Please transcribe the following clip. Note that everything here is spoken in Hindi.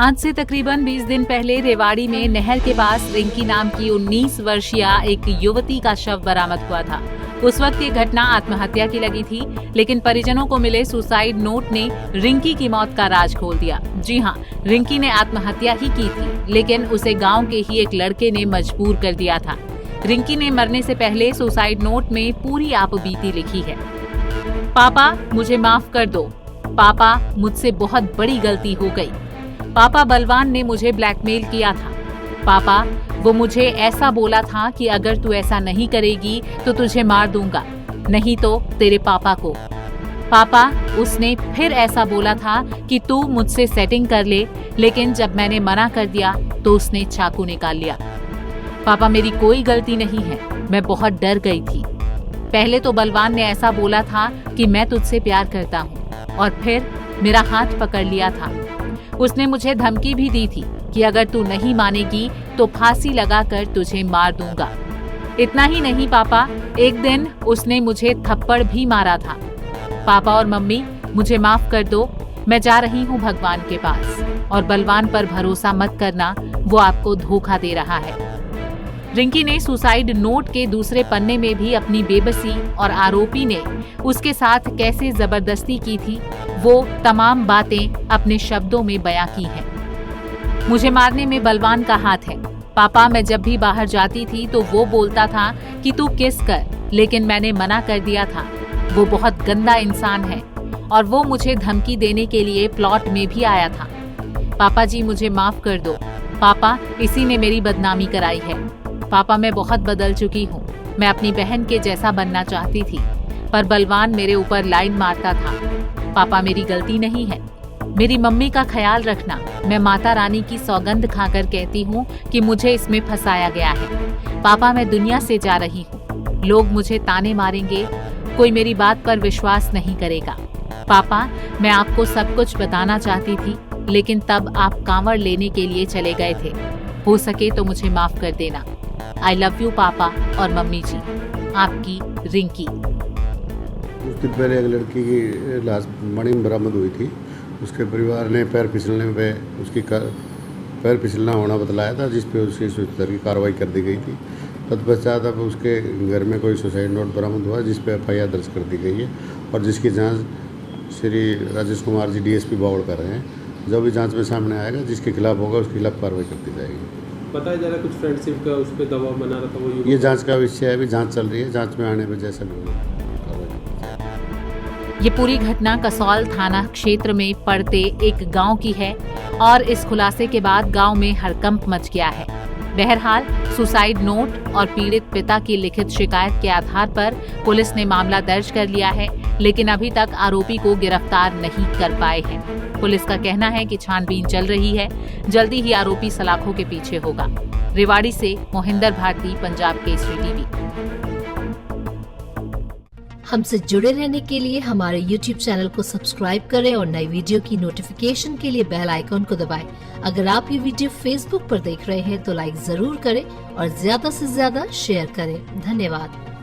आज से तकरीबन 20 दिन पहले रेवाड़ी में नहर के पास रिंकी नाम की 19 वर्षीय एक युवती का शव बरामद हुआ था। उस वक्त ये घटना आत्महत्या की लगी थी, लेकिन परिजनों को मिले सुसाइड नोट ने रिंकी की मौत का राज खोल दिया। जी हाँ, रिंकी ने आत्महत्या ही की थी, लेकिन उसे गांव के ही एक लड़के ने मजबूर कर दिया था। रिंकी ने मरने से पहले सुसाइड नोट में पूरी आपबीती लिखी है। पापा, मुझे माफ कर दो। पापा, मुझसे बहुत बड़ी गलती हो गई। पापा, बलवान ने मुझे ब्लैकमेल किया था। पापा, वो मुझे ऐसा बोला था कि अगर तू ऐसा नहीं करेगी तो तुझे मार दूंगा, नहीं तो तेरे पापा को। पापा, उसने फिर ऐसा बोला था कि तू मुझसे सेटिंग कर ले, लेकिन जब मैंने मना कर दिया तो उसने चाकू निकाल लिया। पापा, मेरी कोई गलती नहीं है, मैं बहुत डर गई थी। पहले तो बलवान ने ऐसा बोला था कि मैं तुझसे प्यार करता हूँ, और फिर मेरा हाथ पकड़ लिया था। उसने मुझे धमकी भी दी थी कि अगर तू नहीं मानेगी तो फांसी लगाकर तुझे मार दूंगा। इतना ही नहीं पापा, एक दिन उसने मुझे थप्पड़ भी मारा था। पापा और मम्मी, मुझे माफ कर दो, मैं जा रही हूँ भगवान के पास, और बलवान पर भरोसा मत करना, वो आपको धोखा दे रहा है। रिंकी ने सुसाइड नोट के दूसरे पन्ने में भी अपनी बेबसी और आरोपी ने उसके साथ कैसे जबरदस्ती की थी, वो तमाम बातें अपने शब्दों में बयां की हैं। मुझे मारने में बलवान का हाथ है। पापा, मैं जब भी बाहर जाती थी तो वो बोलता था कि तू किस कर, लेकिन मैंने मना कर दिया था। वो बहुत गंदा इंसान है, और वो मुझे धमकी देने के लिए प्लॉट में भी आया था। पापा जी, मुझे माफ कर दो। पापा, इसी ने मेरी बदनामी कराई है। पापा, मैं बहुत बदल चुकी हूँ। मैं अपनी बहन के जैसा बनना चाहती थी, पर बलवान मेरे ऊपर लाइन मारता था। पापा, मेरी गलती नहीं है। मेरी मम्मी का ख्याल रखना। मैं माता रानी की सौगंध खाकर कहती हूँ कि मुझे इसमें फंसाया गया है। पापा, मैं दुनिया से जा रही हूँ। लोग मुझे ताने मारेंगे, कोई मेरी बात पर विश्वास नहीं करेगा। पापा, मैं आपको सब कुछ बताना चाहती थी, लेकिन तब आप कांवड़ लेने के लिए चले गए थे। हो सके तो मुझे माफ कर देना। आई लव यू पापा और मम्मी जी। आपकी रिंकी। कुछ दिन पहले एक लड़की की लाश मणि में बरामद हुई थी। उसके परिवार ने पैर फिसलने पे उसकी पैर फिसलना होना बतलाया था, जिस पे उसकी तरह की कार्रवाई कर दी गई थी। तत्पश्चात अब उसके घर में कोई सुसाइड नोट बरामद हुआ, जिस पे FIR दर्ज कर दी गई है, और जिसकी जांच श्री राजेश कुमार जी DSP बावड़ कर रहे हैं। जो भी जांच में सामने आएगा, जिसके खिलाफ होगा उसके खिलाफ कार्रवाई कर दी जाएगी। बताया जा रहा है कुछ फ्रेंडशिप का उस पर दबाव बना रहा था, वो ये जांच का विषय है, अभी जांच चल रही है। जांच में आने पर जैसा भी होगा। ये पूरी घटना कसौल थाना क्षेत्र में पड़ते एक गांव की है, और इस खुलासे के बाद गांव में हड़कंप मच गया है। बहरहाल, सुसाइड नोट और पीड़ित पिता की लिखित शिकायत के आधार पर पुलिस ने मामला दर्ज कर लिया है, लेकिन अभी तक आरोपी को गिरफ्तार नहीं कर पाए हैं। पुलिस का कहना है कि छानबीन चल रही है, जल्दी ही आरोपी सलाखों के पीछे होगा। रेवाड़ी से मोहिंदर भारती, पंजाब केसरी टीवी। हमसे जुड़े रहने के लिए हमारे YouTube चैनल को सब्सक्राइब करें और नई वीडियो की नोटिफिकेशन के लिए बेल आइकॉन को दबाएं। अगर आप ये वीडियो Facebook पर देख रहे हैं तो लाइक जरूर करें और ज्यादा से ज्यादा शेयर करें। धन्यवाद।